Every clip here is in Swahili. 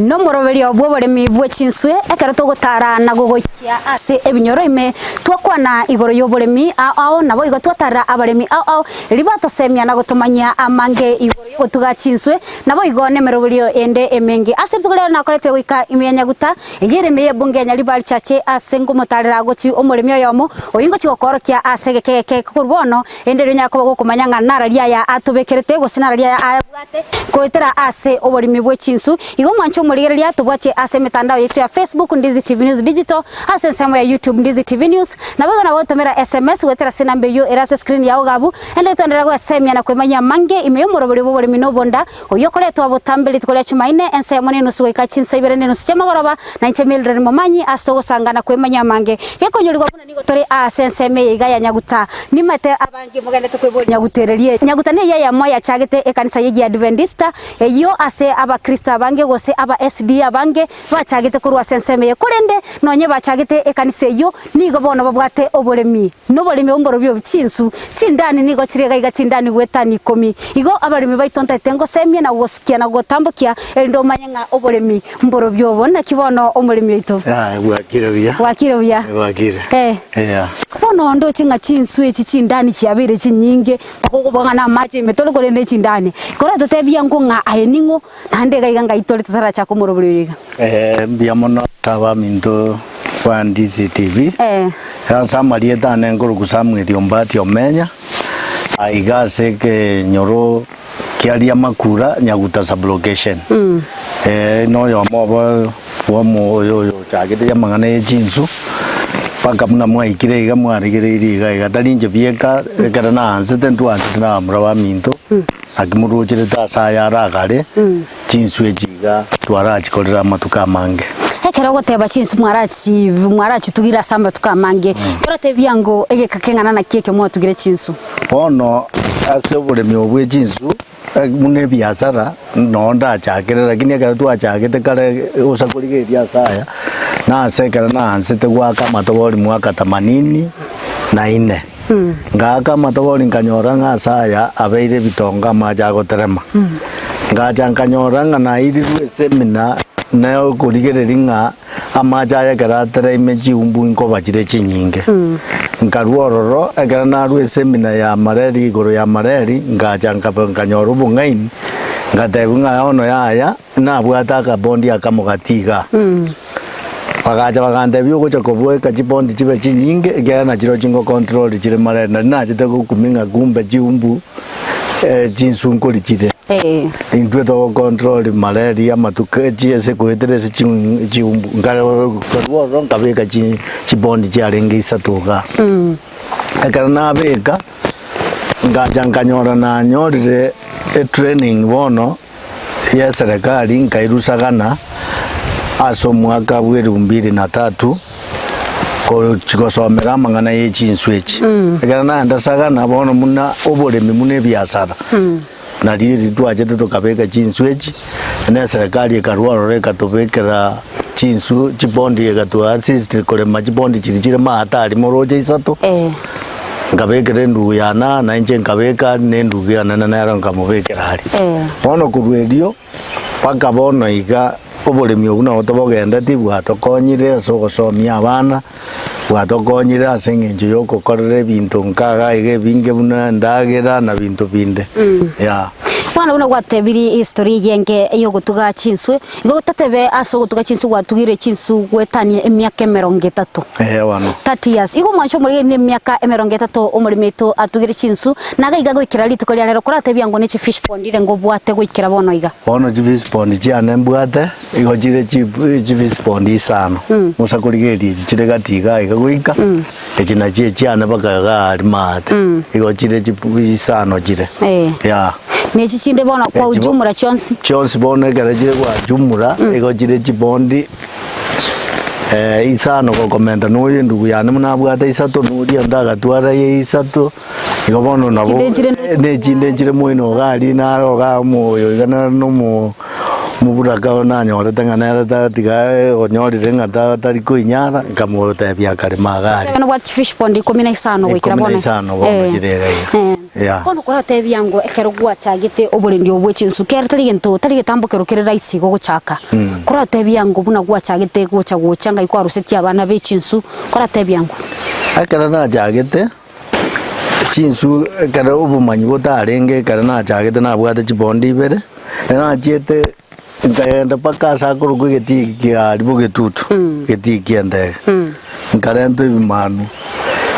no moroberi Oboremi bwe chinswe ekero tugutara na gugokia ase ebinyoro ime twakwana igoro y'Oboremi ao nabo igo twatara abaremi ao libato semia na gutumanya amange igoro y'otuga chinswe nabo igo nemeroberi ende emengi ase tugulera na korete guika imenya guta igereme bunge nya libali chache ase ngomutarira gochi omoremi oyomo oyingo chigokorokia ase gekeke kurbono ende nya ko kumanya ngana raria ya atubekerete gusina raria ya abwate koitera ase Oboremi bwe chinsu igo mwancho murigereria tubwatie ase mitandao yetu ya Facebook Ndizi TV News Digital ase nsemo ya YouTube Ndizi TV News na bego na wotomera SMS wetera sinambe yo erase screen ya ogabu ende tondera go semya na kwemanya mange imeyo morobori Oboremi no bonda oyokoletwa abotambili tukoля chumaine ensemo ne nusu ika chinsa ibere ne nusu chamagoroba na nchemilre momanyi asto gusangana kwemanya mange gekonyurirwa buna nigo tore ase nseme igaya nyaguta nimate abangi mugende tukwebora nyagutererie nyaguta ne yaya moya chagete ekanisa yegi Adventista eyo ase abakrista abange gose aba SD abange bachagete kurwa senseme kurende nonye bachagete ekanisa eyo nigo bono babwate Oboremi no Oboremi omboro byo chinsu chindani nigo chirega iga chindani gwetani 10 igo abaremi baitonta tengo semye na wosikia na gotambukia endo manyenga Oboremi mboro byo bona kibono omoremi ito wakire bono ndo chinga chinsu echi chindani chiabire chinyinge bakugobanga na maji metolo korende chindani kora totebia ngunga aheningo nande gaiga ngaitole tutara cha kumuroburiga mbia mono taba minto kwa Ndizi TV sasa marieta nengoro kusamwe ombati omenya aigase ke nyoro kialia makura nyaguta sublocation no yo mobo womo yo chagete ya mangane chinsu paka muna mwaikire iga mwarigire iga gatalinje bieka karana anseten tu antena mraba minto akimuruchire tasa ya ragare chinsu ejiga twara chikorera matuka mange ekero goteba chinsu mwarachi tugira samba tukamange korate byango egekakengana na keke mwa tugire chinsu bono ase Oboremi obwe chinsu mune biasara no ndachakire lakini ekero twachagete kare usakurige biasara na sekera na ansete gwaka matobori mwaka 84 ngaka matobori nkanyora ngasaya abeire bitonga maja goterema ngaja nkanyora ngana irirwe semina nayo kurigereringa amaja ya karatere imeji umbu inko bajire chinyinge nkaruororo egera narwe semina ya mareri igoro ya mareri ngaja nkanyora ubungaini ngatebunga ono yaya nabwata ka bondi akamugatiga bagaja bagande byo gocha kobwe ka chibondi chibe chinyinge egera na chiro chingo control chire mareri na jite kuminga gumbe chiumbu jinsunko lichide indwe to control malaria matuke chiese kueterese chiumbu ngaro korwo kabeka chibondi chiarenge isatuga akarana beka ngajanganyora na nyorire training bono ya serikali nkairusagana aso mwaka bweru 2003 ko chikosomera mangana ye chinswechi akarana ndasagana bono muna Oboremi mune biasara na riri twajete tukabeka chinswechi na serikali ekarwaro ekatubekera chinsu chibondi egatwa assist kolema chibondi chirichire mahatari moroje isato ngabekere ndugu yana na nje ngabeka nendugu yana na naro ngamubekera hari bono kurwedio paka bono iga Oboremi oguna otobogenda tibu atokonyire so gosomia abana watokonyire asengenje yoko korere bintu nkaga ige binge buna ndagera na bintu binde wana una gwatebiri history yenge yo gutuga chinsu igo tatebe aso gutuga chinsu gwatugire chinsu gwetanie emyaka 30 wano 30 years igo mwancho muri ne emyaka 30 Oboremi to atugire chinsu naga iga gwikira lituko lya rero koratebia ngo ne fish pond ile ngo bwate gwikira bono iga bono fish pond chiane mbwate igo chire fish pond isano musakurigeri chire gatiga iga gwika echina chiane bakaga arimate igo chire isano chire nechi chinde bona kwa ujumura chonsi bona garajire kwa jumura ego jire chibondi isano ko komenda noye ndugu yana munabwata isato nuri andaga twara ye isato ego bono nabo ne chinde chire moino gali naro ga moyo igana no mubura kaona nyore tangana ta tiga onyori renga ta tari kuinyara kamuote bia kare magari bano what fish pond 15 gwikira bono 15 bono jirega ya kono kora tebi yango ekero gwachagite oburendi obwechinsu kera tari gento tari gitambukero kere raisi go guchaka kora tebi yango buna gwachagite gocha ngai kwa ruseti abana bechinsu kora tebi yango akara na jagite chinsu kara obumanyi botarenge kara na jagite na bwate chibondi bere na jete ngaenda pakasa kuru kwegeti kiari bogetutu geti kiende nkarento ibimanu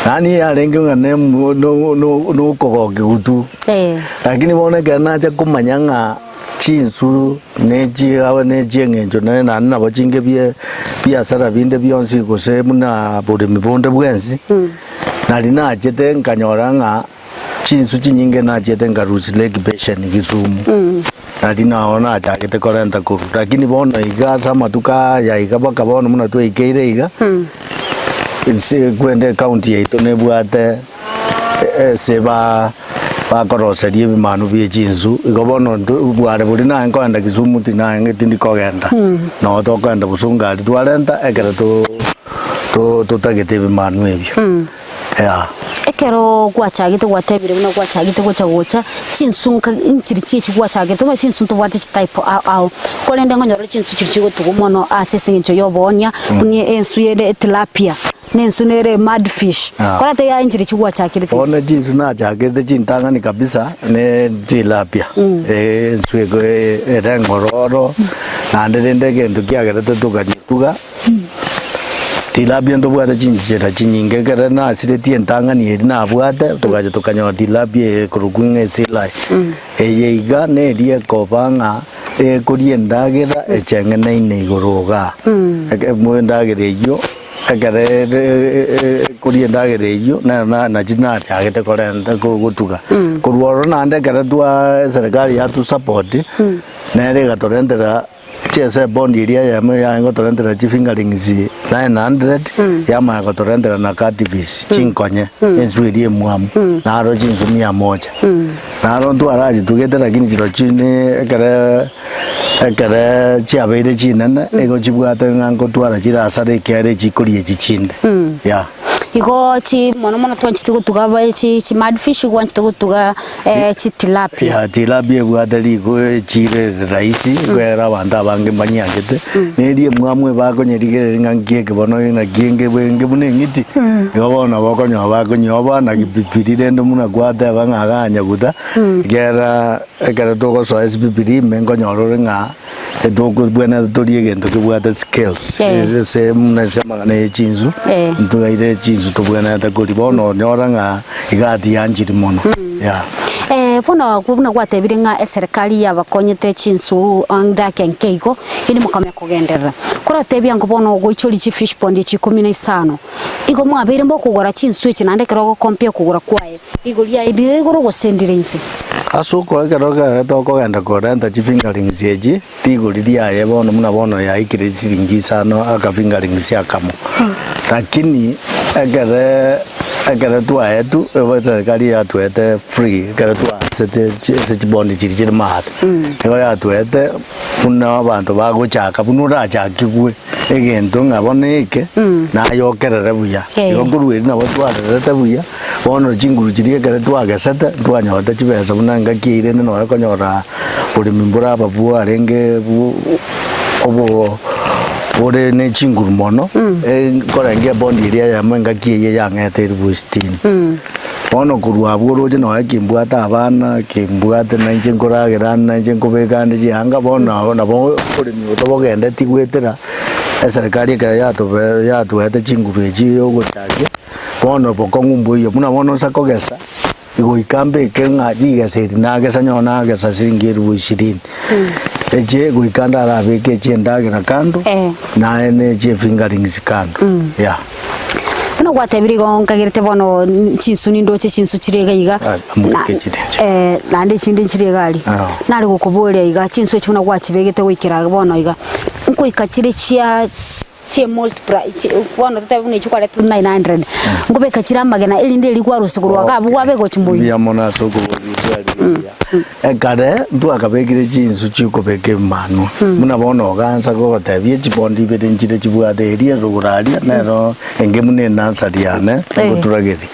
nani arenge ngane no kogoke utu lakini bona kana cha kumanyanga chinsu neji aba neji ngenjo na nabo chinge bia sara binde byonsi gose muna bode mibonde bwensi nali na jete nkanyoranga chinsu chinyinge na jete ngarusi lake basin Kisumu nali naona atagete korenta kuru lakini bona iga sama tuka ya iga baka bona muna tu ikeire iga inse kwende county yetu ne bwate seba bakoroserie bimanu bye chinsu igo bono bware buri na nkwenda Kisumu tina ngitindi kogenda no to kwenda busungari twarenta ekera to tagete bimanu ebyo ya ekero gwachagite gwatebire buna gwachagite gocha chinsunka inchiri chichi gwachagite ma chinsu to what type au kolende ngonyoro chinsu chichi gotugumono asese ncho yobonya kuni ensu yere tilapia nensu nere madfish kola te ya inchiri chigwachagite ona chinsu na chagite chintanga ni kabisa ne tilapia ensu ego erengororo nandende gento kiagere tuga tilapia ndo bwata chinjira chinyinge kera na asire tientanga ni na bwata tugaje tukanyo tilapia kurugunge silai eyeiga ne rie kobanga kuriendagera echengene ine igoroga mwendagere yo akare kuriendagere yo na jina yagete korenda gutuga kurworo nande kera twa serikali ya tu support nere gatorendera chese bondi ria ya ngo torendera chifingerings 900 ya ma ngo torendera na kativis chinkonye enswiri mwamu na ro chinsu 100 na ro ndo araji tugetera kini chiro chine ekere chiabere chinana ego chibwate ngango twara chira sare kere chikurie chichinde ya iko chi mono twanchite gutuga chi madfish gwanchite gutuga chi tilapia ya tilapia bwatari go chire raisi kwera banda bange banyagete nerie mwamwe bakonyerigere ngangie kebono na gienge bwenge bunengiti yobona bakonyo bakonyoba na gipipirire ndo muna gwata bangaganya guta gera ekara togo so SPPD mengo nyorore nga edoko bwana torie gento kibwata skills se muna sema na chinzu ntugaire chinzu to bwana takoli bono nyoranga igati yanjiri mono ya pona kubuna gwatebire nga serikali yabakonyete chinsu andake nkeiko ini mukamya kugenderera kora tebya ngo bono goicholi chi fish pond 15 igo mwabere mbo kugora chinsu ichi nandekera go compare kugura kwae igoria igoro gosendire inse asuko keroga to kogenda korenta chifingerings eji tiguriria ye bono muna bono ya ikire chiringi sano aka fingerings yakamo lakini agara tu aetu serikali ya tuete free agara tu sete bondi chiri mat ego ya tuete funna abantu bagochaka bunura chakigwe egento ngaboneke na yokerere buya ego kuruiri na botwarere buya bono chinguru chiri agara tu agasata twanyota chibesa bunanga kire no yakonyora buri mimbura babu arenge obo ore ne chinguru mono korenge bondi ria ya mwenga kiye ya ngete bustin ono kurwa buro je no akimbwata abana kimbwate na nje nkoragera na nje nkobekande je hanga bona na bo ore ni to bogende tigwetera serikali ka ya to ete chinguru eji ogotage bono bokongumbu yo muna bono sakogesa igo ikambe kenga diga seri na gesa nyona gesa singiru bushirin eje guikanda la beke chenda gina kando na ene je fingerings kando ya no gwatebiri gonka girete bono chinsu nindo chinsu chirega iga na ndi chindi chirega ali nari gukubore iga chinsu chuna gwachibegete wikira bono iga nko ikachire chia she multiply one tete bune chukwa letu 900 ngobeka chira magena elinde likwa rusukuru wakabu wabego chimbuyi ya mona soko bobizwalia ekare ndu akabekire chinsu chikobeke manu muna bono gansa ko tabie chipondi bede nchire chibwate eria ruguraria nero enge mune nansariane ngoturageri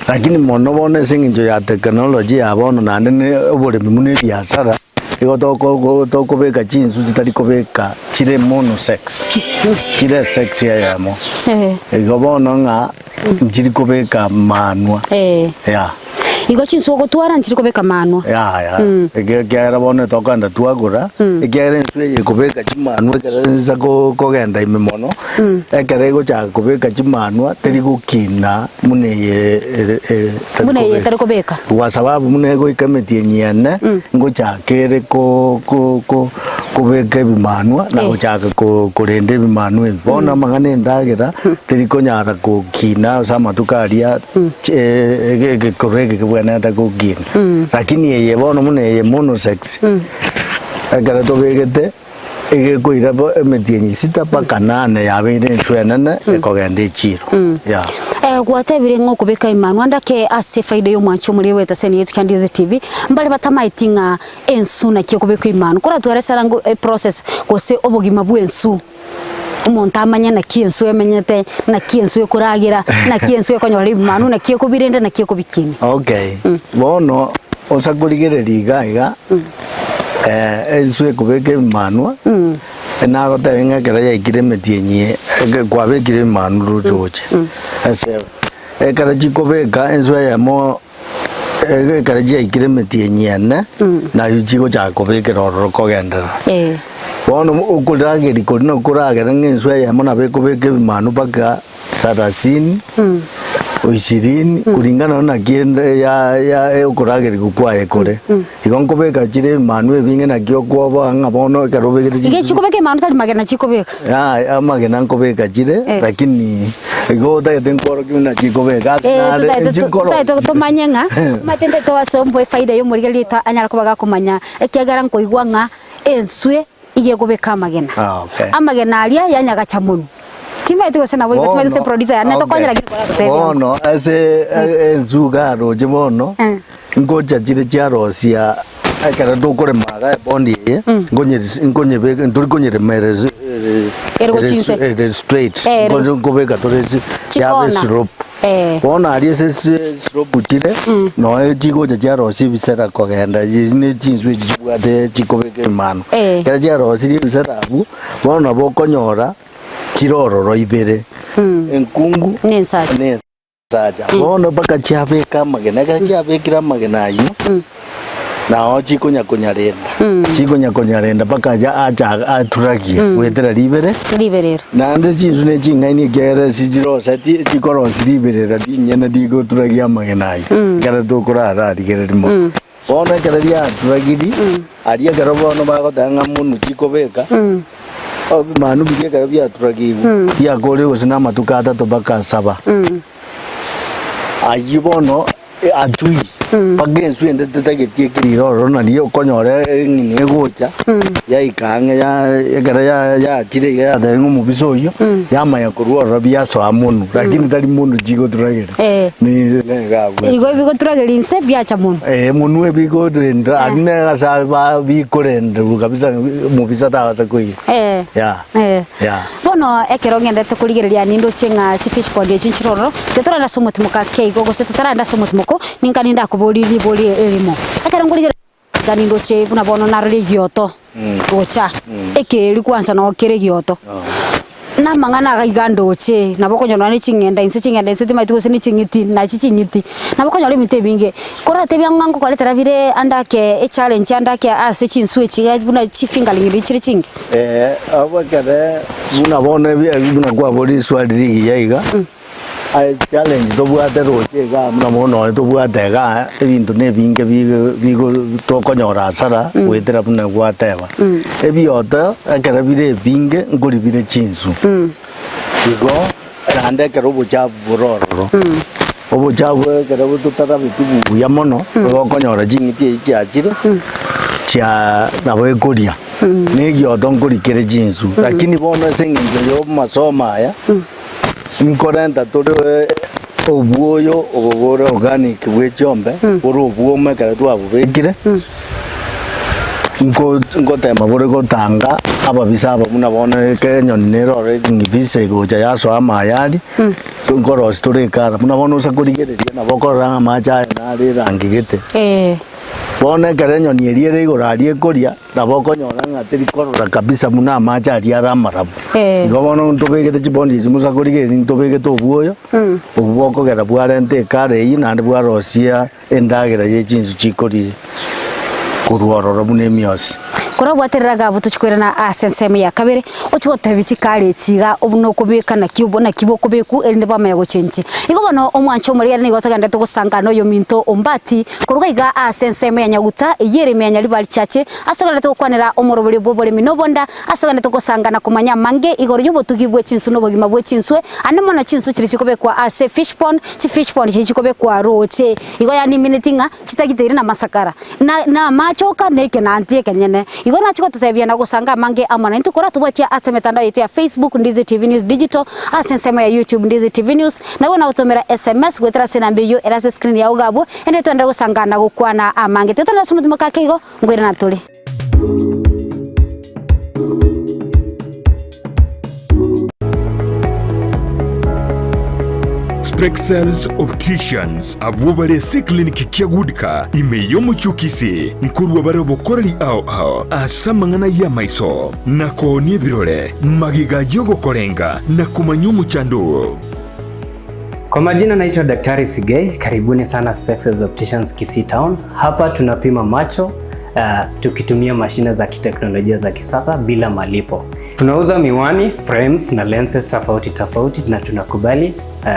lakini mono bone singinjo ya technology abono nande oboremi mune biashara iko toko beka chinsu chitari kobeka chire mono sex chire sex ya yamo iko bono nga chiri kobeka manwa ya iko chinsu gotwara nchiri kobeka manwa ya ekera bone tokanda twagura ekera nsu kobeka chimanwa ekera nsa kogenda imemono ekera iko cha kobeka chimanwa teri gukina muneye tari kobeka kwa sababu muneye go ikametie nyene ngo cha kere kobeka bimanwa na go cha kurende bimanwa bona mangane ndagira teri konyara kukina sama tukaria korege bwana takugina lakini yeye bono muneye monosex agara to begete kuira emetienyi sita paka 8 yabire nswenana ekogende chiro ya gwatebire ngo kubeka imanu ndake ase faida yo mwancho muri weta seni yetu Ndizi TV mbale batamaitinga ensu na kyo kubeka imanu kora twaresara ngo process gose obugima bwensu umuntu amanya na kiensu emenyete na kiensu ekuragira na kiensu ekonyora imanu na kieko birende na kieko bikini okay bono osakurigereri gaiga ensu ekubeka imanu na gotenga kera ya ikiremetienye kwa bekire imanu rujoche ase ekara chikobeka ensu ya mo ekara ya ikiremetienye na chigo cha kobeka roro kogendera bono ukurageri kurino kuragera ngensu ya mo na bekobeka imanu paka 30 20 kulingana na kienda ya ukurageri kukwaye kore ikonkobeka chire imanu ebinge na kyo kwoba ngabono karobekere chige chikobeka imanu tali magena chikobeka ya magena nkobeka chire lakini iko taite nkoro kina chikobeka taite tomanyenga matende to asombo faida yo muri lita anyara kubaga kumanya ekiagara nkoigwa nga enswe igiye kubeka magena amagena alia yanyaga chamunu tima ito sena boy tima ito producer na to konyera gikora gutebe bono ase enzuga roje bono ngoja jire jarosia akara dokore maga bondi ngonye be nduri konyere merez ergo chinse straight ngo beka torezi ya syrup bono ari ese syrup tire no jigo jarosi bisera kogenda ni chinsu jibwate chikobeke mano kera jarosi bisera bu bono bokonyora chirororo ibere enkungu nensaja bono baka chabeka magena ka chabekira magena yu na chikonya konyarenda baka aja aturagie wetera libere na ande chinsu ne chingaini kera sijiro sati chikoro libere radi nyena digo turagia magena yu kara to kurara digere mo bono kera dia turagidi aria kara bono bago tanga munu chikobeka manu biye kara bya turagibu ya gore usina matukata to baka 7 ayibono atui pagensu ende tetegetie kiriro na niyo konyore ngine gocha ya ikanga ya kara ya chire ya dengu mubiso yo ya maya kuruora bya so amunu lakini tali munu jigo turagere ni gabu igo bigo turagere inse bya chamunu munu bigo ndra anne gasa ba bigo ndra kabisa mubisa ta gasa koi ya bono ekero ngende tukurigereria nindo chenga chifish pond chinchiroro tetora na somo tumuka keigo gose tutara nda somo tumuko ninkani nda kuboli elimo ekero ngurigereria ganindo che buna bono narali gyoto gocha ekeri kwanza no kere gyoto na mangana ga igando che nabokonyona ni chingenda inse tima tuko sini chingiti na chichingiti nabokonyole mite binge kora tebya ngango kwa letera bire andake challenge andake ase chinsu chiga buna chifingaling chiri chingi abakare buna bone buna kwa boli swadi yiga ai challenge to bwate roche ga muna mono to bwate ga ebintu ne binge bigo to konyora sara wetera buna bwateba ebiota akara bire binge nguri bire chinsu bigo rande kero bucha buroro obo jawe kero butu tata bitu ya mono ko konyora jingiti chachire cha nabo ekoria Nigyo dongori kere jinsu lakini bono senginjo yo masoma ya inkorenta todo obuoyo ogogore organic wechombe oro obuome kare twabubekire ngotema bore gotanga ababisa abamuna bono kenyoni nerore ngibise goja yaso amayari ngorosi turekara muna bono usakurigereria na bokora amacha na rirangigete bono kare nyoni eriere igorarie koria na bokonyora ngatiri korora kabisa muna amacha ariara marabu igo bono ntobegete chibondi zimusakurigereria ntobegete obuoyo obwoko gera bwarente kare yi na bwarosia endagera ye chinzu chikori kuruororo mune miosi kora bwatereraga butuchikwirana asenseme ya kabere ochigotebichi kare chiga obuno kubika na kiubo na kibo kubiku elinde bamaya gochenchi igo bono omwancho muri ni gotaganda tugusanga no yo minto ombati kuruga iga asenseme ya nyaguta yere menya libali chache asoganda tukwanira omorobori bobore minobonda asoganda tugusanga na kumanya mange igoro yobotugibwe chinsu no bogima bwe chinswe anemono chinsu chiri chikobekwa ase fish pond chiri chikobekwa roche igo ya ni minutinga chitagitire na masakara na machoka neke na antie kenyene igona chiko tutebia na gusanga mange amana ntukora tubwatia ase metandao yetu ya Facebook Ndizi TV News Digital asensema ya YouTube Ndizi TV News na wona utomera SMS gwetera sina mbiyo erase screen ya ugabo ende twenda gusanga na gukwana amange tetona sumutima kakeigo ngwira na tuli Spexels Opticians abubare si kliniki kia gudika imeyo muchukisi mkuru wabare bokorari ao asamangana ya maiso na kooni birore magiga yogo korenga na kumanyumu chandu. Kwa majina naitwa Daktari Sigei, karibuni sana Spexels Opticians Kisii Town. Hapa tunapima macho tukitumia mashine za kiteknolojia za kisasa bila malipo. Tunauza miwani, frames na lenses tofauti na tunakubali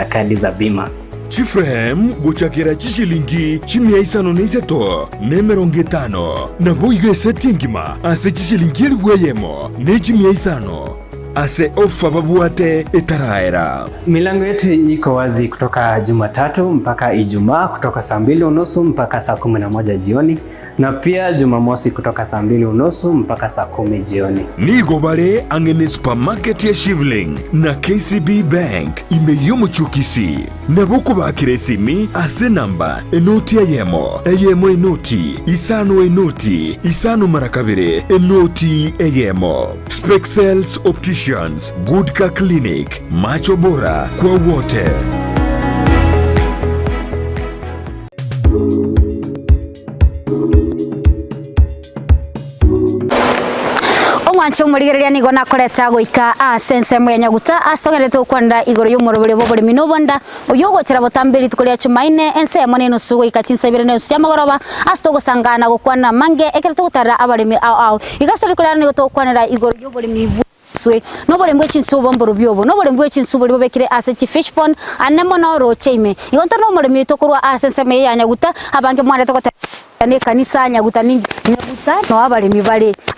kadi za bima. Chiframe guchakira chishilingi chimia isano neiseto nemerongitano na boige setingima ase chishilingi elweyemo ne chimia isano ase ofa babuate etaraera. Milango yetu iko wazi kutoka Jumatatu mpaka Ijumaa kutoka saa 2:30 mpaka saa 11 jioni na pia Jumamosi kutoka saa 2:30 mpaka saa 10 jioni. Nigo bare angene supermarket ya Shivling na KCB Bank imeyomo chukisi na boko bakire simi ase namba enoti eyemo enoti isano marakabire enoti eyemo. Spexels Opticians, Goodka Clinic, macho bora kwa wote. Omwancho murigereria nigo nakoreta goika asensemo ya nyaguta asogerete ukwanda igoro y'umurobore bobore minobonda uyogochera botambiri tukolia chumaine ensemo ne nusu goika chinsabire ne usu yamagoroba astogosangana gukwana mange ekereto gutara abaremi ao igasari kolia nigo tokwanira igoro y'obore mivu nobole mbwe chinsu bomboro byobo nobole mbwe chinsu boli bobekire ase chi fish pond anemo no rocheime igonta no mole mito kurwa asenseme ya nyaguta abange mwana tokota ne kanisa nyaguta no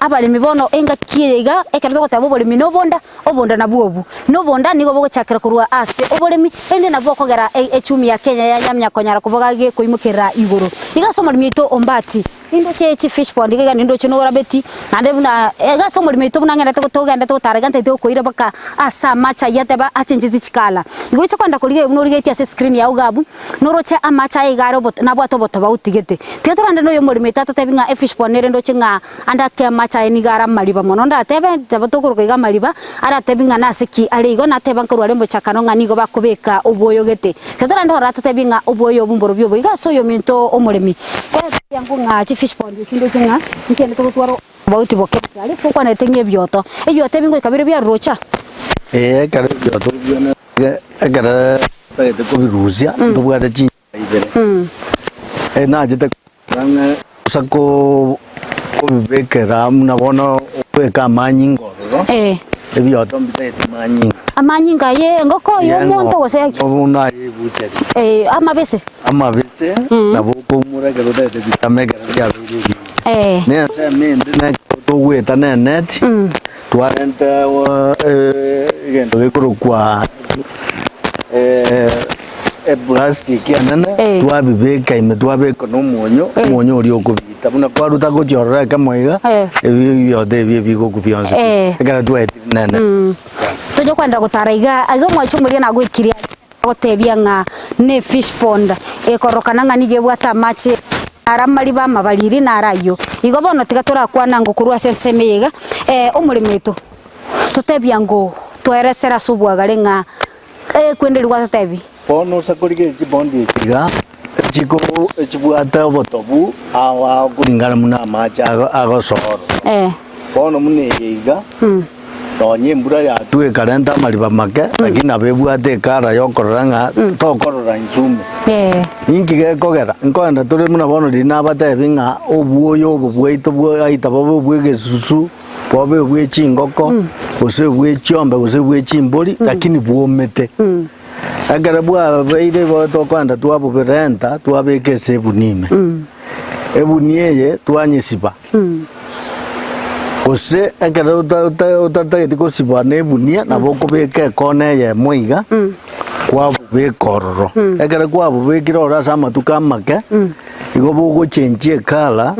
abalemi bono enga kiega ekero tokota bobole minobonda obonda na bwobu nobonda nigo bogo chakira kurwa ase obolemi ende na boko gera echumi ya Kenya ya nyamnya konyara kuboga ge kuimukira igoro igasoma mito ombati indo chi fish pond iga nindo chino gorabeti nande buna igasoma mito buna ngenda tokogenda totaraganta to koira baka asa macha yateba achenjiti chikala igo icho kwanda kulige unorigeti ase screen ya ugabu noroche amacha igaro bot na bwato boto bautigete teto rande no yo molime tato tebinga fish pond nendo chinga anda ke macha enigara maliba mono nda tebe tabotokoro iga maliba ara tebinga nasiki aligo na teba nkorwa lembo chakano ngani go bakobeka oboyo gete teto rande ora tebinga oboyo bumboro byobo iga so yo minto omolemi kwa yangu nga chi fish pond kindo chinga nkende to twaro bauti boke ali kwa na tenye bioto ebyo tebingo ikabire bya rocha kare bioto byone kare tayete ko birusia ndubwa da chi ibere na jete ranga sako ko bibekera muna bono kweka manyingo ebyoto mbite manyinga ye ngoko yo monto gose una ibute amabese na boko mura ke dote bitamega ya biri ne se mende na to weta na net twalenta gendo ke kwa plastic anana twabibeka ime twabeka no mwonyo uri okubita buna kwaruta guchorora kamwega ebyo de bigo kubionza ekara twete nana tojo kwenda gutaraiga ago mwachumuria na gwikiria gotebia nga ne fish pond ekorokana nga nige bwata mache aramari ba mabaliri na arayo igo bono tigatura kwana ngukurwa sensemega omurimeto tutebia ngo tweresera subwaga renga kwenderirwa tutebi bono sakorige chibondi kiga chiko chibwata botobu awa kuringana muna macha agosoro bono mune yiga tonye mbura ya tuwe karenta mariba make lakini abebwate kara yokoranga tokorora insume inki kogera nkoenda turi muna bono dina batebi nga obuoyo obubweito bwo aita bobwe susu bobwe bwe chingoko ose bwe chombe ose bwe chimbori lakini bwomete agara bwa beide bo tokwenda twabo berenta twabeke sebunime ebuniye twanyisiba ose agara utatageti kusiba nebunia na boko beke kone ye muiga kwabo bekororo agara kwabo bekirora sama tukamake igo bogo chenjie kala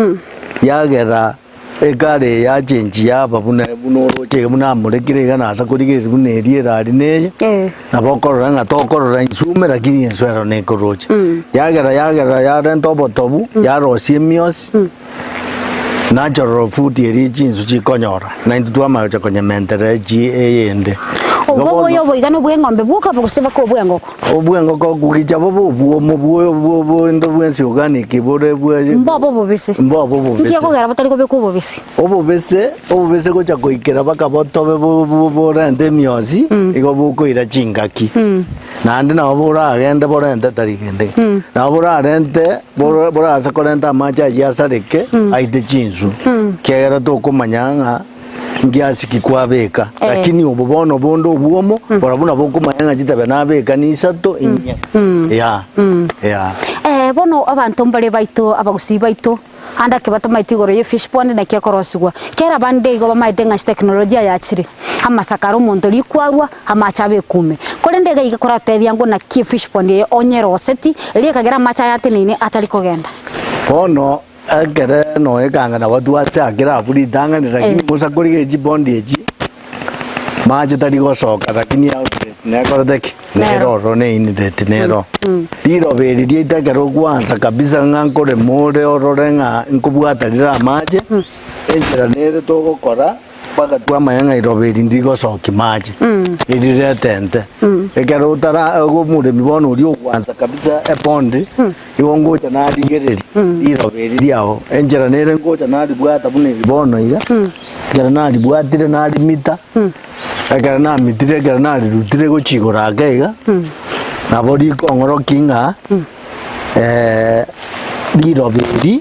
yagera ekare ya chenji yaba bunoro che buna murekire gana asa kurige bunerie rari neye na bokorora nga tokorora insume lakini enswero ne koroche yagera ya rento botobu ya rosiemios natural food eri jinsu chikonyora na indutwa macho konyementere ji eyende obo yobo igano bwengombe buka bakuseba ko bwengoko kukicha bobo ndo bwensi organic bore mbobo bobese ngiye kogera batari ko beko bobese ko cha koikera baka botobe bo rende miosi igo buko ira chingaki nandi na bora agenda bora ende tarigende na bora rente bora asa korenta macha ya sareke aide jinsu kera to kumanyanga ngiasi kikwabeka lakini obobono bondo obuomo borabuna bokumanyanga jitabe nabeka ni sato inye bono abantu mbale baito abagusi baito anda ke batamaiti goro ye fish pond na kekorosigwa kera bande go bamaite nga teknolojia ya chiri amasakaro mondo likwarwa amachabe kume kole ndega igakora tebyango na ki fish pond ye onyero seti ri kagera macha yate nini atali kogenda bono agere no ekanga na watu atakira buri danga ni lakini musa kuri jibondi eji maje tari go soka lakini outlet ne korodeki nero ne indet nero diro beri die takero kwanza kabisa ngankore more ororenga nkubwata dira maje enjera nere to gukora paka twa mayanga iroberi ndigo soki maje irire tente ekero tara go mure mibono uri kwanza kabisa epondi iwongocha na digereri iroberi diao enjera nere ngocha na dibwata bune mibono iga jara na dibwatire na mita ekero na mitire ekero na rutire go chigora gaiga na bodi kongoro kinga diroberi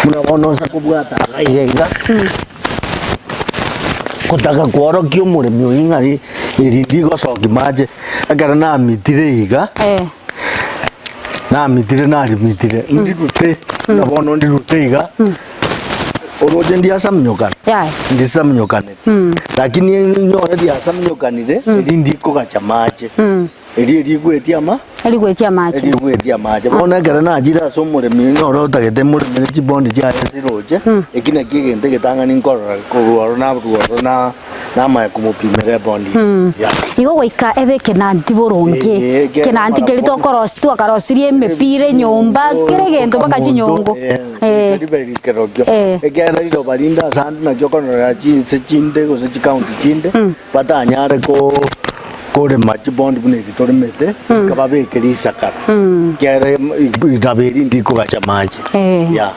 muna bono sa kubwata gaiga kutaka kworo kyo mure myoingari irindi go soki maje agara na mitire iga na mitire ndi rute na bono ndi rute iga oroje ndi asamnyokan ndi samnyokanete lakini nyore ndi asamnyokanire irindi ko gacha maje eri gwetia maje bona gara na jira so mure minoro tagete mure mire chibondi ja esiroje ekina kigente getanga ninkorora ko na ma kumupimere bondi igo goika ebe kenanti boronge kenanti kelito korosi tu akarosirie mepire nyomba kire gento baka chinyongo liberi kerogyo egera iro balinda sandu na jokonora chi se chinde go se county chinde patanyare ko kore machi bond bune vitore mete kababe keri sakara kere idaberi ndiko gacha maji ya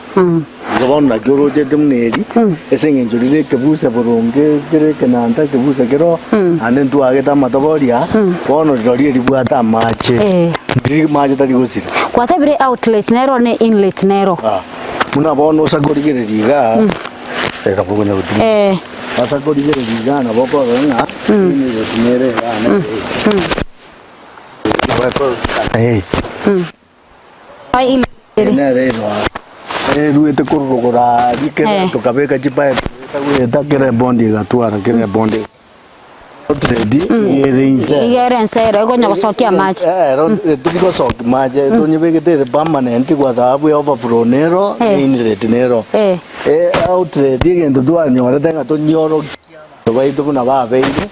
zobon na goroje demneri esenge njurire kebusa boronge kere kenanta kebusa kero anden tu ageta mataboria bono rori ribwata mache ndi maje tari gusira kwata bire outlet nero ne inlet nero muna bono sagorigere riga era pokonya buti asa gorigere riga na boko nga ni yotinere ana ai ile ruete kurugura dikere to kabeka chipa ta kere bondi gatwara kere bondi trade igerense gonya gucokia maji tiko soki maji tonyibegete permanent kwa sababu ya overflow nero inlet nero outlet igendo twanyore tenga tonyoro baitu buna babeire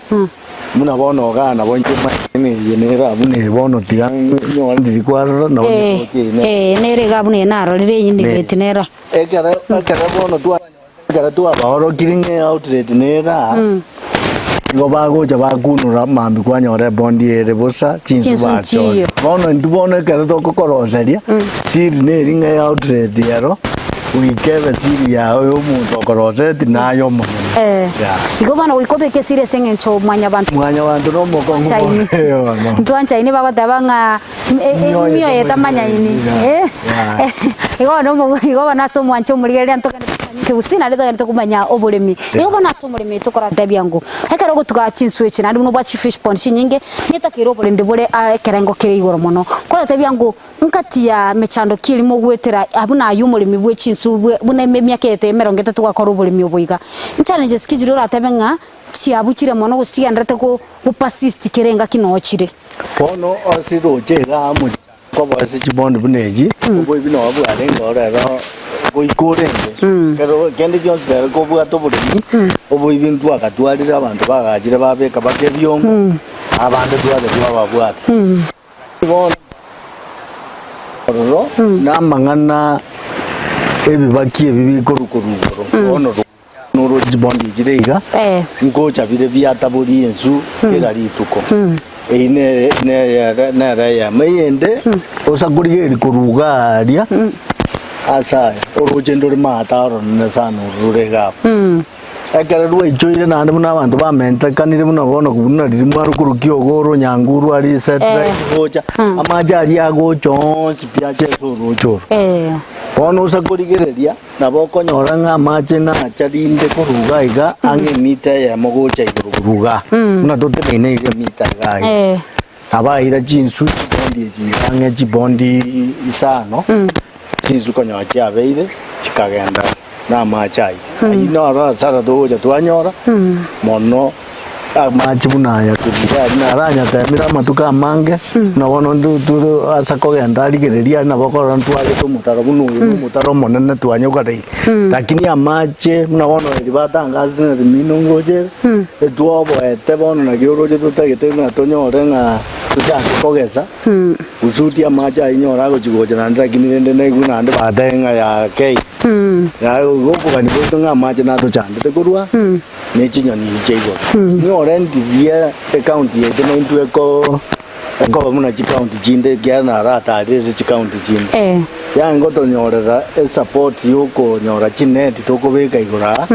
muna bono gana bonje ni nera bune bono tigang nyore ndikwarro no nere gabune naro rire inlet nero ekara bono twa bahoro kiringe outlet nera ngo bagoja bakunura mambi kwanyore bondi ere bosa chinsu bacho bono ndubone kare to kokoroseria siri ne ringa outlet yaro wikebe siri ya omuntu okoroseti nayo mo iko bana wikobe ke siri sengencho mwanya bantu no moko chaini ntwan chaini bagotabanga mio yetamanya ini iko bana so mwancho murigeria ntokane Gusii nari to kumanya Oboremi iko bana so murimi tukora tabyangu ekero gutuga chinswe china ndi bwa fish pond chinyinge nitakiro bole ndibole kerengo kire igoro muno kora tabyangu nkati ya mechando kili mo gwetera abuna ayumurimi bwe chinsu buna myakete 30 tugakora Oboremi obuiga challenges kijiro ratabenga chiabukire muno gusiga ndate ko persist kirenga kinochire pono osiro chega mu ko bose chibondi buneji obo bino abu arenga ora goikorenge pero kende kyonse ko bwa to Oboremi obo ibintu akatwarira abantu bagajire babeka bakebyongo abantu twale twababwata ibona ro namangana ebibakie bibikorukoro ono noro jibondi jireiga ngocha bire byataburi ensu erarituko ne ya mayende osagurigeri kurugaria asa orogendo mataro nasano rurega ekara ruwe joire nande muna abantu bamenta kanire muna bono kubuna rimwaru kurukio goro nyanguru ari setra gocha amajari agocho sipiache sorocho bono usagurigereria nabo konyoranga amache na charinde kuruga iga ange mita ya mogocha iguruga muna tote ine iga mita gai abaira jinsu bondi ange jibondi isano jinsu konyocha abeire chikagenda na machai inora sara doja twanyora mono amachi bunaya kubiga na ranya tamira matuka mange na bono ndu asakogenda arigereria na bokora ntwale to mutaro bunu mutaro monene twanyoka dei lakini amache na bono ribatangaza na minongoje etuobo ete bono na gioroje tutagete na tonyore na tuchake kogesa usuti amacha inyora gochigoje na ndakini nende na iguna ande badenga ya kei ya goko bani botonga amache na tuchande te kurwa nechinya ni chego nyore ndivia account yete no into eko muna chikaunti chinde gyana rata ase chikaunti chinde ya ngoto nyorera support yuko nyora chinet toko beka igora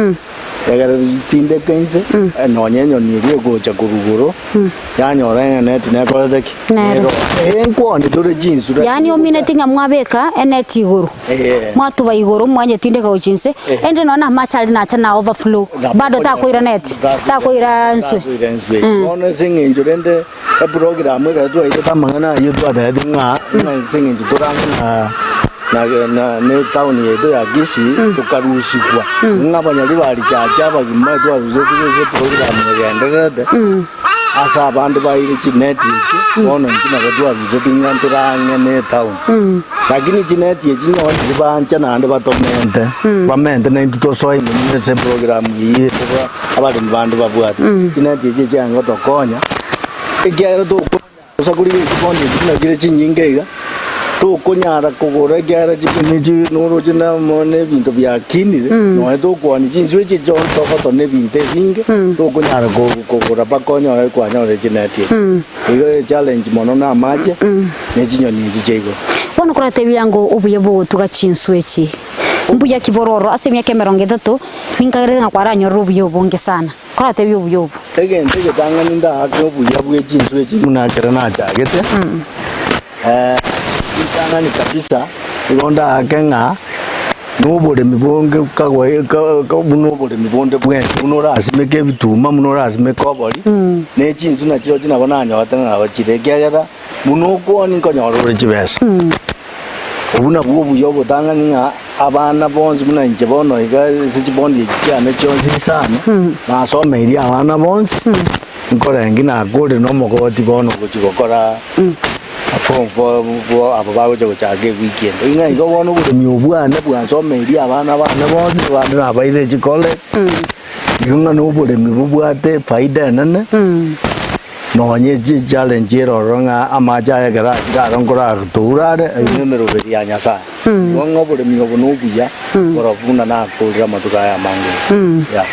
ya tinde kense no nyenyo nirio gocha kuruguro ya nyora net ne koleki nero enko ni dore jinsu yani ominatinga mwabeka net iguru mwatuba iguru mwanye tinde ka uchinse ende nona machali na tana overflow bado takoira net takoira nswe ono singe njurende program ga tu ite tamangana yutu ada dinga singe njuranga na ne town yedo ya Gusii tukarusikwa ngabanya libali chacha bagima tu abizo program yaendelea asa abantu bayire chinet iki ono nkina badwa abizo tinganturanga ne town lakini chinet iki no ndibancha nande batomente bamente ne tutosoi mu se program yi abali bantu babwata chinet iki chango tokonya egero to osaguri bondi na gire chinyingega to konyara kogora gyara jipini noro jina mone bintu bya kinire no to kwani jinzwe je jon to ko to ne binte hinge to konyara kogora bakonyora kwanyora jinati igo challenge mono na maje ne jinyoni jijego bono kora tebi yango obuye tugachinswe chi mbuya kibororo asemya kemeronge dato ninkagere ngakwaranyo rubuye bonge sana kora tebi obuye tegente getanga ninda akyo buya bwe chinswe chi munakera na chagete ngani kabisa igonda akenga Oboremi bonge kagwa ka buno Oboremi bonde bwense buno rasimeke bituma muno rasimeke obori ne chinzu na chiro china bonanya watanga abachire gyagara muno ko ni konyoro chibesa obuna bwo buyo botanga ninga abana bonzi muna nje bono iga sichibondi cyane cyonzi sana na so meri abana bonzi nkora ngina gode no mogoti bono kuchikokora for abo bagoje kuchage weekend inga igo bono buremi obwane bwansomeri abana bose bandira abaire chikole igunga no buremi bubwate faida nene nonye challenge roronga amaja ya gara garongora turare numero ya nyasa wongo buremi obuno buya borofuna na kulira matuka ya mangu ya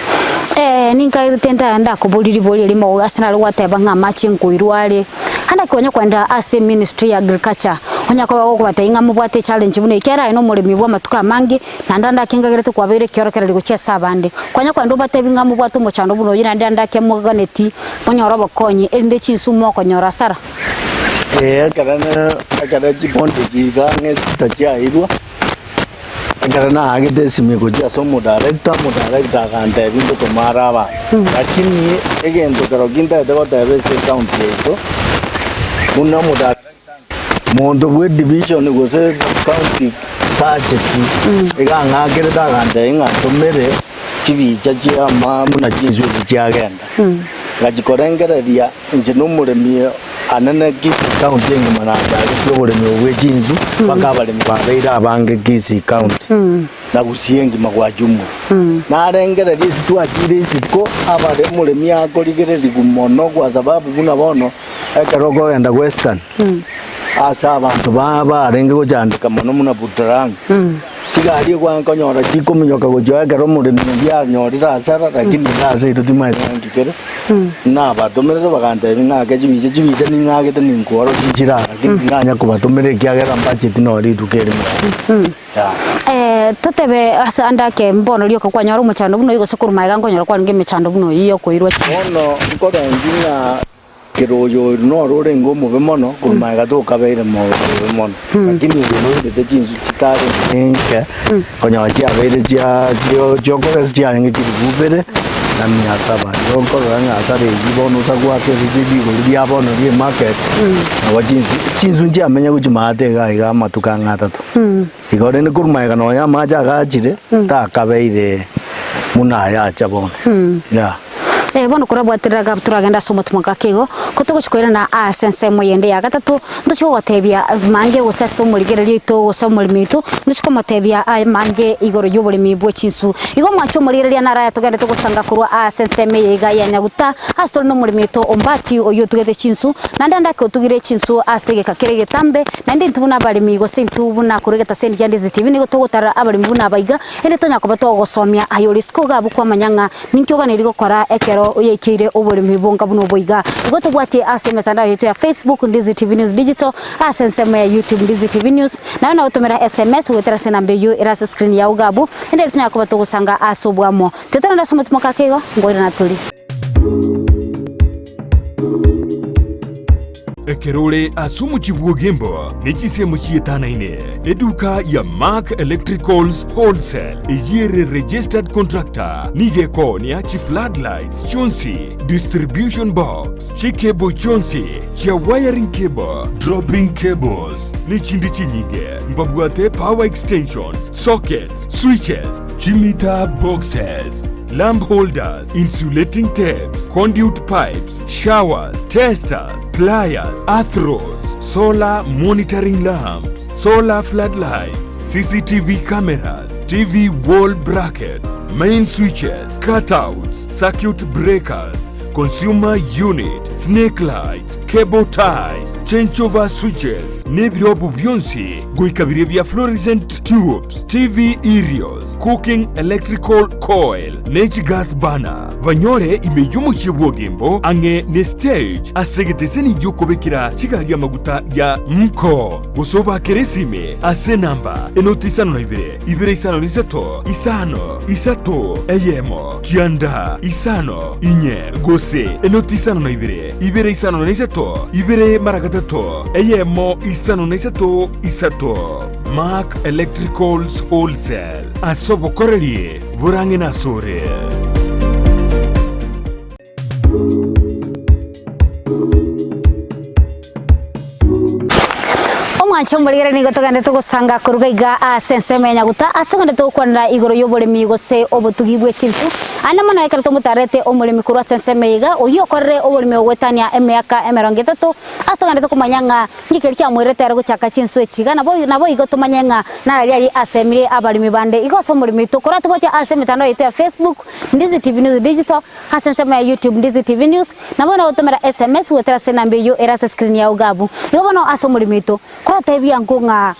ninka tenta anda kubuliri boli limo Arsenal wateba nga match nkuirwale anda kwonya kwenda as ministry ya agriculture onya kwa batainga mubwate challenge buno ikera ino mulimi bwa matuka mangi na ndanda kingagirete kwabire kiorokera liguchesa bande kwanya kwenda batebinga mubwate muchando buno yina ndanda ke muganeti onyoro bokonyi ende chinsumo konyora sara kana jiponde jiga ngesita cha irwa karena agete simi kuja somo director kante bindo tomara ba lakini egendo karoginda de kota bese county eto una moda mondo we division gose county tajeti ega ngagere da kante nga tomere chibi chacha ma muna jinzu chagenda gajikorengere dia njino muremi anana Kisii county ngimana da buremi we jinzu bakabale mbabeira abange Kisii county na Gusii ngima jumu na arengere risi twakire isiko abare muremi akorigere ligumono kwa sababu kuna bono ekerogo enda western asa abantu baba arenge kujandika mono muna butaranga tigari kwa konyora chikumunyoka gojoya kero muremi bya nyorira asara lakini ndase itutima ngikere na batomere bagante ngake chibije ningake teninkoro chichira lakini nganya kubatomere kyagera budget no ridukere totebe asa andake mbono liyo kwa nyoro muchando buno yigo sokuru maiga ngonyora kwa nge mechando buno yiyo koirwa ono nkora nginya kiroyo no rore ngo mube mono kumaiga to kabeire mo mono lakini uno de jinzu chitare nke konyora chiabeire jokore chiaringe chibubere na miasaba yokora ngasare yibono sagwa ke bibi go bono ri market na wajinzu nje amenya kujimate ga matuka ngatatu igore ne kurumaiga no ya maja gachire ta kabeire muna ya chabona ya bono kurabwatiraga turagenda somo tumaka kigo kutuguchikoira na sense moyende ya gatatu nducho gotebia mange gusesa umurigererio ito gusoma limitu nducho motebia mange igoro yobulimi bwo chinsu igo mwacho murigereria na raya tugende tugusanga kurwa sense meyega ya nyaguta astol no mulimito ombati oyo tugete chinsu na ndanda ke tugire chinsu asege kakere getambe na ndi tubuna balimi go sintu buna kurigeta sendi ya Ndizi TV ni gutugutara abalimi buna baiga ene tonya kubato gusomia ayo risko gabu kwa manyanga ninkyoga ni rigokora ekero uyekire Oboremi bonga buno boiga goto bwati ase mitandao yetu ya Facebook Ndizi TV News Digital asensema ya YouTube Ndizi TV News na utomera SMS wetera sena mbeyo irasa screen ya ugabu ende tunya kuba tugusanga asobwamo tetona ndasoma tumoka kego ngoira natuli Ekerole asumu chibuogembo nichise muchietana ine eduka ya Mark Electricals Wholesale ejire registered contractor nige konia chi floodlights chonsi distribution box chi cable chonsi cha wiring cable dropping cables ni chindi chinyige mbabwate power extensions sockets switches chimita boxes lamp holders, insulating tapes, conduit pipes, showers, testers, pliers, earth rods, solar monitoring lamps, solar floodlights, CCTV cameras, TV wall brackets, main switches, cutouts, circuit breakers, consumer unit, snake lights, cable ties, changeover switches, nebyobu byonsi, goikabire bya fluorescent tubes, TV aerials, cooking electrical coil, natural gas burner. Banyore imeyumu chibuogembo ange ne stage asegeteseni yokobekira chigali amaguta ya mko. Gusoba keresime ase namba enotisano ibire. Ibire isano nisato, isato, eyemo, kianda, isano, inye, gose, enotisano na ibire isano na isato, ibire maragatato, eyemo, isano na isato. Mark Electricals Wholesale. Asobo korelie, burange na sore. mwancho murigere ni gotogande tugusanga kuruga iga senseme nyaguta asengande tukwanira igoro y'oboremi gose obutugi bwe chintu ana mona ekara tumutarete omuremi kurwa senseme iga uyo korre oboremi ogwetania emyaka 30 asengande tukumanyanga ngikeri kya mwirete ari guchaka chinsu echiga nabo igo tumanyanga narari asemire abarimi bande igo so muremi tukora tubotia asemitano yete ya Facebook Ndizi TV News Digital asenseme ya YouTube Ndizi TV News nabona utumira SMS wetera senambe yo era screen ya ugabu igo bono asomuremi to kora bia ngunga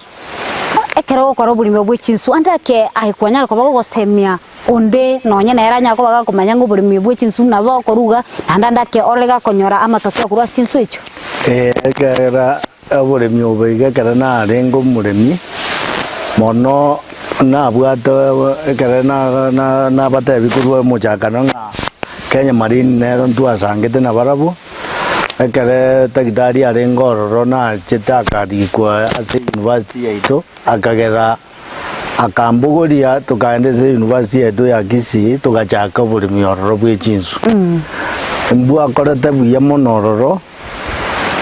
ekero okoro bulime bwichinsu andake ahikwanya ko bagosemia onde nonya na eranya ko bagakomanya ngo bulime bwichinsu nabo koruga ndandake olega konyora amatokeo kurwa sinsu icho ekera bulime obiga kana na rengo mulimi mono na bwato ekera na bata bikurwa muchakano nga Kenya Marine nero ntuasangete na barabu ekere takitari arengororo na chitakari kwa ase university yaito akagera akambugoria tukaendeze university yaito ya Kisii tukachaka bulimi ororo bwechinsu mbu akorete buya monororo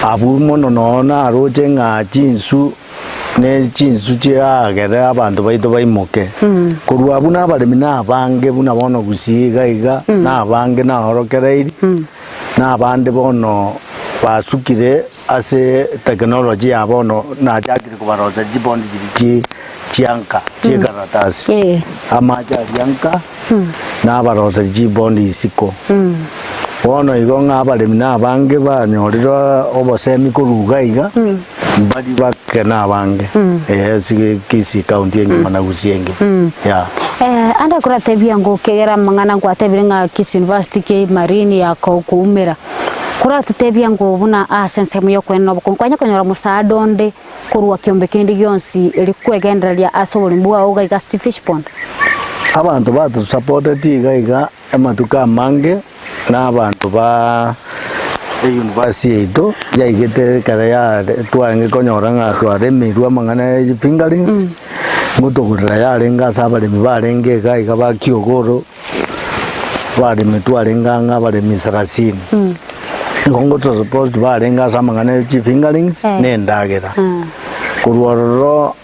abu mono nona aroche nga chinsu ne chinsu chiagere abantu baito baimuke kurwa abu na balimi na bange buna bono Gusii gaiga na bange na horokereiri na bande bono basukire ase technology yabono na jakiri kubaroza jibondi jiri chianka chikaratasi amaja yanka na baroza jibondi isiko bono igo ngabalemi na bange banyorira obosemi kuruga iga badi bakena bange Kisii county engimana Gusii engi ya anda kurate biango kegera mangana kwatebire nga Kisii University ke Marine ya kuumera kurate tebiango buna sensemu yo kweno bukonkwanya konyora musadonde kurwa kiombe kindi gyonsi elikwegenderia asobolimbuwa oga iga fish pond abantu batu supported iga amatuka mange na abantu ba university ito yaigete kare ya twange konyora nga twaremirwa mangana fingerlings ngutugurira yarenga sabalimi barenge iga bakiogoro barimi twarenga nga barimi 30 Kongo to supposed barenga samangane fingerlings nendagera kurworo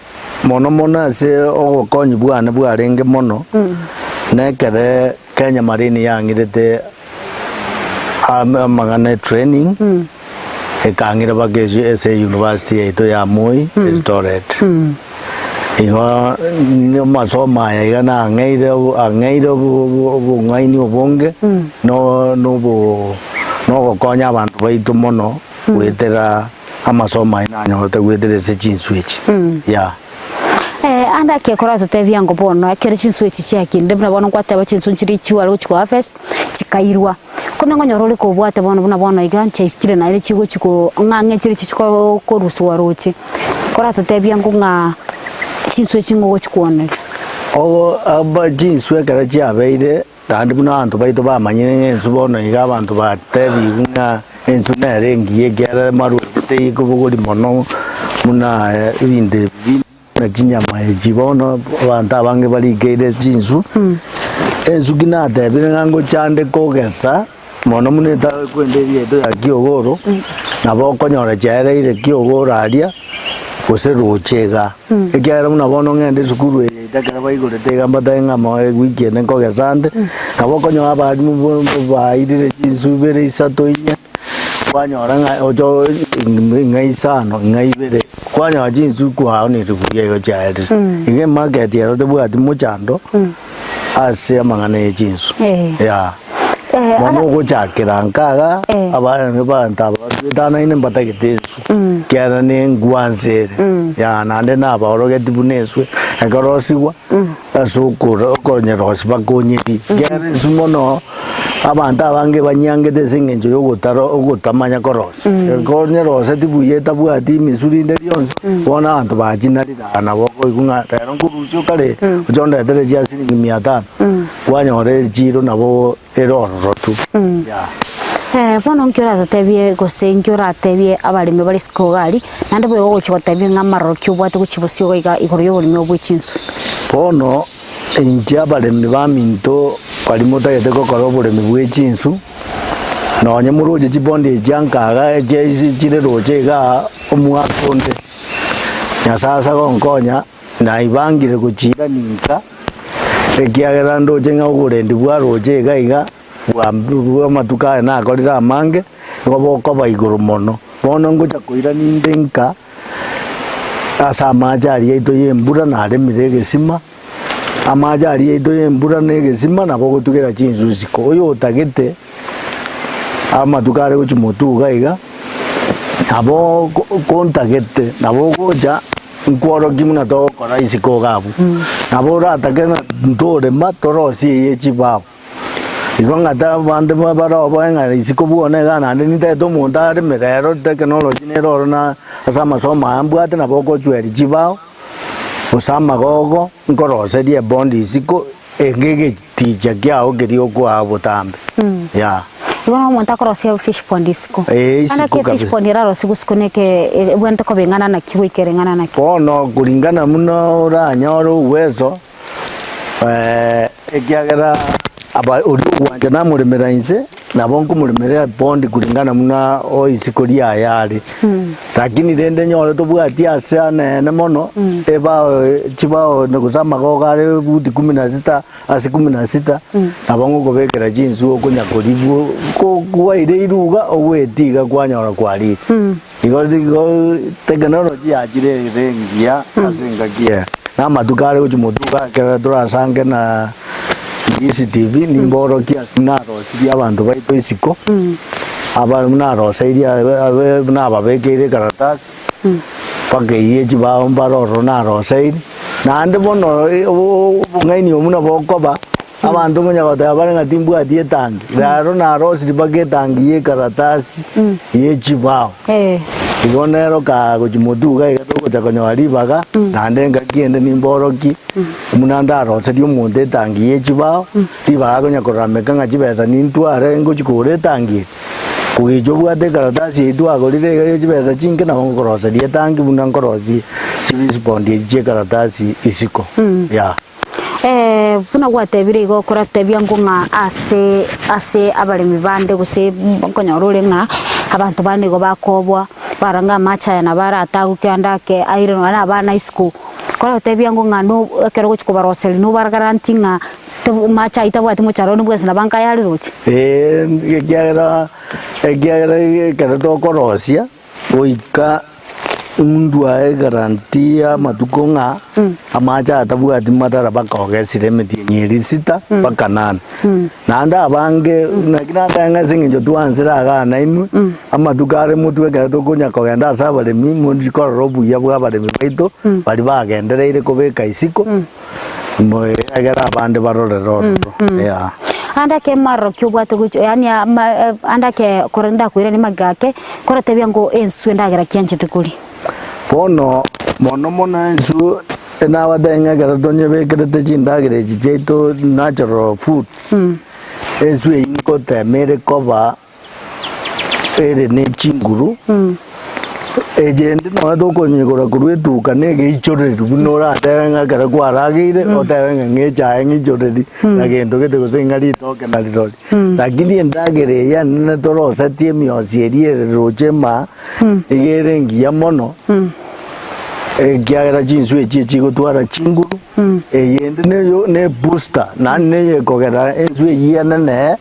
mono se ogokonyi bwana bwarenge mono nekere Kenya Marine yangirete amangane training ekangira bageje ese university yaito ya Moi Eldoret igo ni masoma ya na ngeiro bungaini obonge no gokonya abantu baitu mono wetera amasoma inanyote wetera se chinswitch ya anda ke kora tevia ngo bono akere chinswitch cyaki ndebna bono kwataba chinsunchiri chiwalo chiko harvest chikairwa kunengo nyorole ko bwate bono iga chekire na ile chigo chiko ngange chiri chiko ko rusuwa roche kora tevia ngo nga chinswitch ngo chikuonera aba chinswe kara chiabeire kandi buna antu baito bamanyire ensu bono iga abantu batebi nga ensu narengiye gera maru teiko bugori mono muna ibinde na kinyama ejibono abantu abange baligeire chinsu ensu gina tebire ngango chande kogesa mono muneta kwenderie to ya kiogoro nabo konyora chareire kiogoro aria goserochega ekiara muna bono ngende sukuru itakara baigore tega mbatenga mo weekend nkogezande nabo konyo abarimu bairire chinsu bere isato inya kwanyora nga ojo ngaisano ngaibere kwanya chinsu kwao ni rubuye chaere ige market ya rote bwati muchando ase amangane chinsu ya mono gochakira nkaga abantu bantaba dana ine mbatagitesu kyara ne ngwanzere ya nande naba orogeti buneswe ekorosigwa asukura okonyerose bakonyiri kyara sumono abantu abange banyangete singenjo yogotamanya korose ekonyerose tibuyeta bwati misuri nderionse bona abantu bajinarira nabo ikunga rero ngurusyo kare ujonda tere jasiri 500 kwanyore jiro nabo eroro tu ya bono nkira zatebie gose nkira tebie abalimi bali skogari nande bwe gochiko tebie ngamaro kyubwate kuchibosyo iga igoro y'obolimi obwechinsu bono inja abalimi baminto balimo tagete kokora obolimi bwechinsu nonye muroje chibondi jankaga eje chire roje ga omwakonde Nyasasa konkonya na ibangire kuchira ninka ekiagera ndoche ng'ogure ndibwa roche gaiga bwa matuka na akorira amange ngoboko baiguru mono bono ngocha kuira nindenka asa amajari yaito yembura na aremire egesima amajari yaito yembura na egesima nabo gotugera chinsu siko oyo otagete amatuka are gochimotu gaiga nabo kontagete nabo gocha nkworo kimuna to kora isiko gabu nabo ratakena ntore matorosi yechibao ikonga ta bande mabara boenga isiko buone gana ni teto munda re merero technology ne ro na asama soma ambwate nabo ko chweri chibao osama gogo nkorose die bondi isiko engege tija kyao kerio kwa botambe ya Iwana monta korosia fish pond isiko. Ana ke fish pond raro sikusikoneke bwente ko bengana na kiwe kerengana na kiwe. Pono kulingana muno ra nyoro uwezo ekiagera aba uri wanja na murimera inse na bonku murimera pond kulingana muno o isiko ria yari. Lakini rende nyoro to bwati asa na mono eba chibao no kusama go gare buti 16 asi 16 na bongo go bekera jinsu okunya koribu ko kuwaire iruga ogwetiga kwanyora kwari igo technology ajire rengia asinga kia na madukare uchimutuka kera turasange na Gusii TV nimboro kia naro tia abantu baito isiko aba naro saidia na babekere karatasi pake yeji ba ombaro naro saidi na ande bono ngaini omuna bokoba abantu munya bata barenga timbu atie tangi raro naro sibage tangi ye karatasi yeji ba igonero ka gochimutuga igato chakonywari baga nande ngakiende nimboroki munanda rose dio munde tangi yeji ba ribaga gonya korameka ngachibesa nintware ngochikore tangi kuijo bwate karatasi itu agorire yeji besa chinke na ngorosa die tangi bunangorosi chibispondi je karatasi isiko ya buna gwatebire igo koratebia ngunga ase abaremi bande guse konyorore nga abantu bane go bakobwa baranga macha na barata gukanda ke aire na bana isku koratebia ngunga no ekero gochiko baroseli no bargarantinga macha itabwati mucharoni bwese na banka yari roche ekiagera kero to korosia oika mundu ae garantia matukonga amacha atabwati matara bakogesire metie nyeri 6 mpaka 8 nanda abange nakina tanga singinjo tuanzira agana inu amatukare mutwe kera tokunya kogenda sabale mimundi korobu yabwa bale mibaito bali bagendereire kobeka isiko moe agera bande barore roro ya anda ke marro kyubwate gucho yani anda ke korenda kwira ni magake koratebia ngo ensu ndagera kyanchite kuri pono mono ensu na wadenga gara donye bekrete chindagere chicheto natural food ensu inko temere koba ere ne chinguru ejende no adoko nyigora kurwetu kanege ichoreri bunora atenga gara kwaragire otenga ngecha ngichoreri nagendo kete gusengari toke na rirori lakini ndagere ya nne torosa tie miosierie rochema igere ngia mono kiagera jinsu echichi gutwara chinguru eyende ne booster na ne kogera ensu yene ne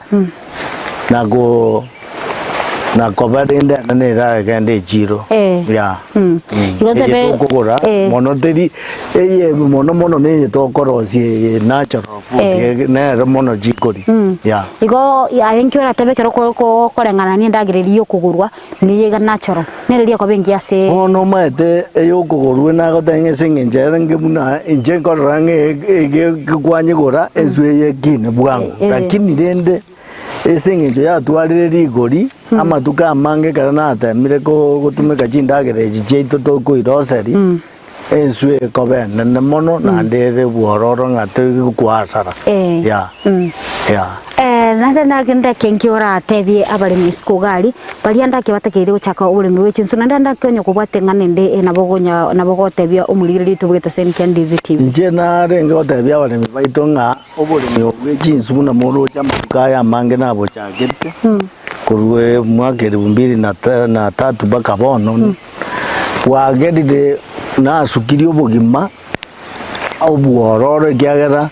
na kobarende ne ra gande jiro ya igotebe kokora monoteri mono ne to korosi natural food ne mono jikori ya igo ayenkiora tebe kero ko korengana ni ndagiriri yokugurwa ni yega natural ne ria ko bengi ase ono mate yokugurwa na go tenge singenjera ngemuna inje korange kwanye gora ezwe kine bwangu lakini rende esengejo ya twarire rigori amatuka amange kana atemire ko gutumika chindagere jijeito to kuiroseri enswe kobene ne mono na ndere bwororo ngate kwasara ya nanda ngenda kenkiora atebie abari miskugari bali anda ke batekeire guchaka urimi wechinsu nanda kionyo kubwate nganende na bogotebia umuliriri tubwete senkia Ndizi TV nje na renga otebia abari mibaito nga oburimi obwechinsu na moro chamatuka ya mange na bochagete kurwe mwaka 2003 baka bono wagerire na sukiri obogima au buororo kiagera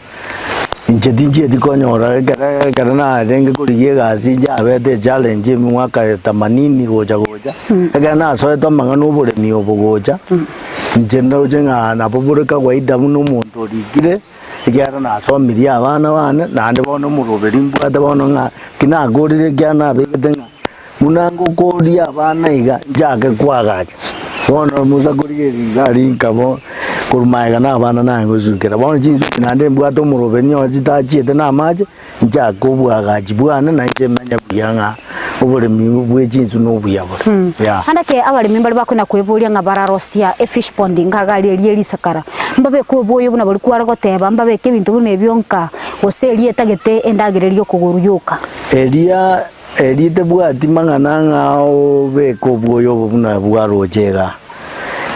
inchetinje dikonyora gara na renge kuriye gasi jabete challenge mwaka 80 goja aga na so to mangano oboremi obogoja njendo jenga na boboreka waida muno muntu rigire kiara na so miria abana bana nande bono muroberi mbwata bono nga kina gorire kyana begetenga munango koria abana iga jage kwagaja bono musaguriye gari nkabo kurumaiga na abana nango zukira bono jinsu nande mbwata muroberi nyo zitachiete na maje njako bwagaji bwana na ikemanya byanga oboremi bwejinsu no buyabora handake abalemi bali bakuna kwebulia nga bararosia fish pond ngagali lielisakara mbabe kuboyo buna bali kwara goteba mbabe ke bintu bune byonka oselie tagete endagererio kuguruyuka elite bwati mangana ngao beko boyo buna bwarojega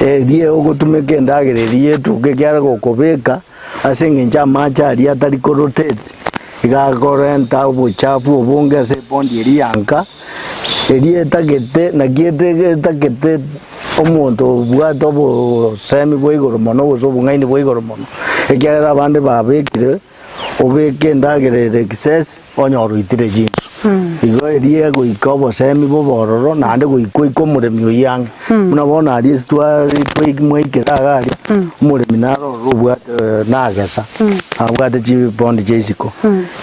elie ogotumeke endagererie tuke kyara gokobeka asenge njamacha ali atari korotate igakorenta buchafu obunge se pondi erianka erie tagete na giete tagete omonto bwato bo semi boigoro mono boso bungaini boigoro mono ekyara bande babekire obeke ndagerere excess onyoru itire jinsu igo erie go ikobo semi bo bororo nande go iko muremyo yange unabona ari stwa mwikira gari muremi naro rubwa nagesa abwate ji bond jesiko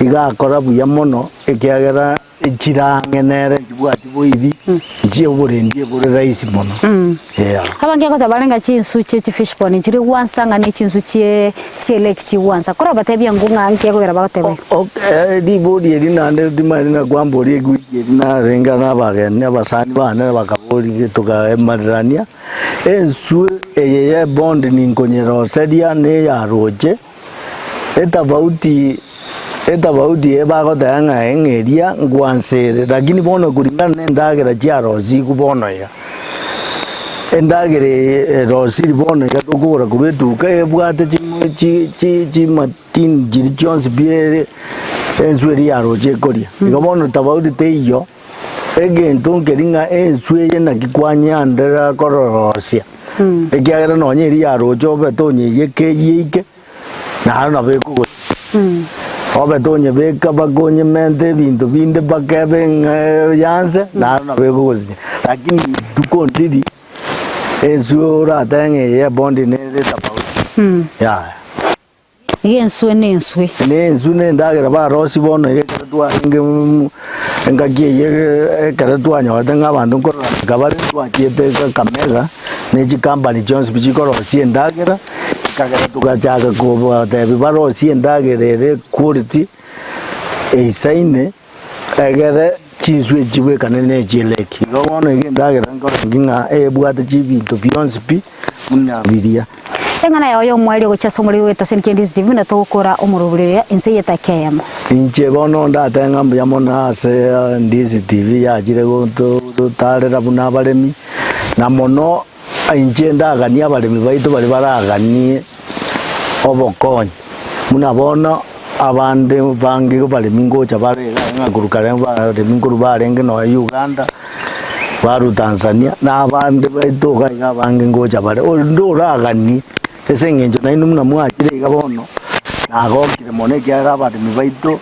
iga akora buya mono ekyagera chirangenere jibwati boibi je oborendie bore raisi mono abange ko tabalenga chinsu che fish pond chiri wansanga ne chinsu che lake chi wansa kora batebya ngunga anke ko geraba batebe di bodi eri nande dimari na kwambori egwije na renga na bagene abasani bana bakabori tuka emarania ensu eyeye bond ninkonyero sedia ne ya roje etabauti eba tanga engeria ngwansere lakini bono kulingana nendagera jarozi kubono ya endagere rozi bono ya tokora kuretuka ebwate chi matin jiri jones biere enzweri yaroje koria ngobono tabauti teyo egento ngeringa enzweye na kikwanya ndera kororosia ekiagera nonyeri yarojo betonye yeke na na beko obe tonye beka bagonye mente bintu binde bakebe yanse na beko gozi lakini duko ndidi ezura tenge ya bondi ne tapa ya yenswe ne ndagera ba rosi bono ye twa ngagie ye karatwa nyoda ngabantu ko gabare twa kiete kamera ne company Jones bichiko rosi ndagera kagera tugajaga ko de baro sienda gerere quality eisaine agere chizwe jiwe kanene jeleki gono ngenda gera ngoro nginga ebwate chibintu beyond pi munabiria engana yayo mwali go chaso muri weta sen Ndizi TV na tokora omurubure inse yetakeyamo inche bono ndatenga mbya na se Ndizi TV yagire go to tarera buna baremi na mono inche ndagania baremi baitu bari baraganie obokonyi munabona abande bangi ko bali mingocha bare ngagurukare bare minguru barenge no Uganda baru Tanzania na abande baitoka bangi ngocha bare ndoragani esengenjo na inu munamwakire gabono na gokire moneke arabade mibaito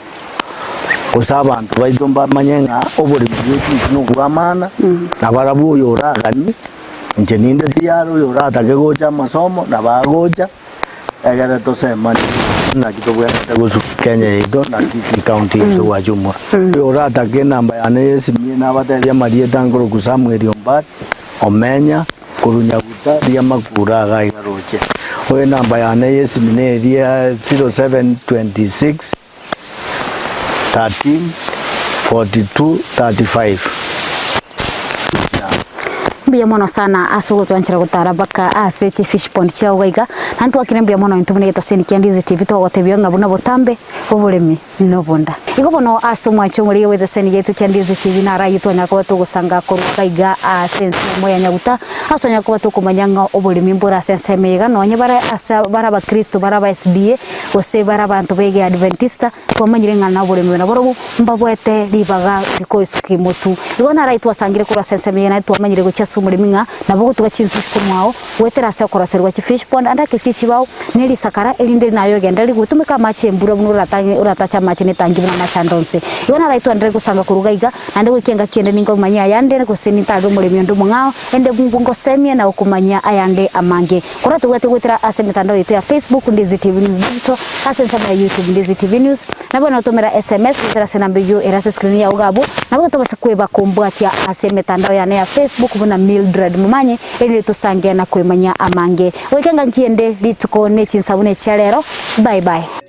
osabantu baito mbamanyenga obori byiki no kuamana na barabu yoragani nje ninde tiaro yorata ke gocha masomo na bagocha agara to sema na kitobwa tagusu Kenya ito na Kisii County wa Jumwa yorata ke namba ane simye na batalia marie tangoro kusamweri ombat omenya kurunyaguta dia makura ga igaroche oye namba ane simine dia 0726 13 42 35 biya mono sana asugo twanchira gutara baka ase fish pond cha waiga antu akirembia mono intumune getaseni kia Ndizi TV to gotebio ngabuna botambe Oboremi no bonda iko bono asomwa chomori with the seni getu kia Ndizi TV na rai tonya kwa to gusanga korukaiga sense moya nyaguta asonya kwa to kumanyanga Oboremi mbura sense mega no nyebara asa baraba Kristo baraba SDA gose baraba antu bege Adventista twamanyire ngana Oboremi na borobu mbabwete libaga iko isuki motu iko na rai twasangire kura sense mega na twamanyire gocha Oboremi nga na bogo tugachinsu sikumwao wetera asa koroserwa chi fish pond anda kechichi bao neli sakara elinde nayo genda gutumika machi embura buno uratacha machi netangi na machandonse yona raitu andre kusanga kurugaiga ande gukenga kiende ningo manya yande kuseni tado Oboremi ndo mungao ende bungo semia na ukumanya ayande amange kora tugwete gwetera ase mitandao yetu ya Facebook Ndizi TV News digital ase nsema ya YouTube Ndizi TV News na bona utomera SMS gwetera senambe yo erase screen ya ugabo na bona tobasa kweba kumbwatia ase mitandao ya Facebook bona Mildred mumanye eli tusange na kwemanya amange wekenga kiende lituko ne chinsabune cha lero bye bye.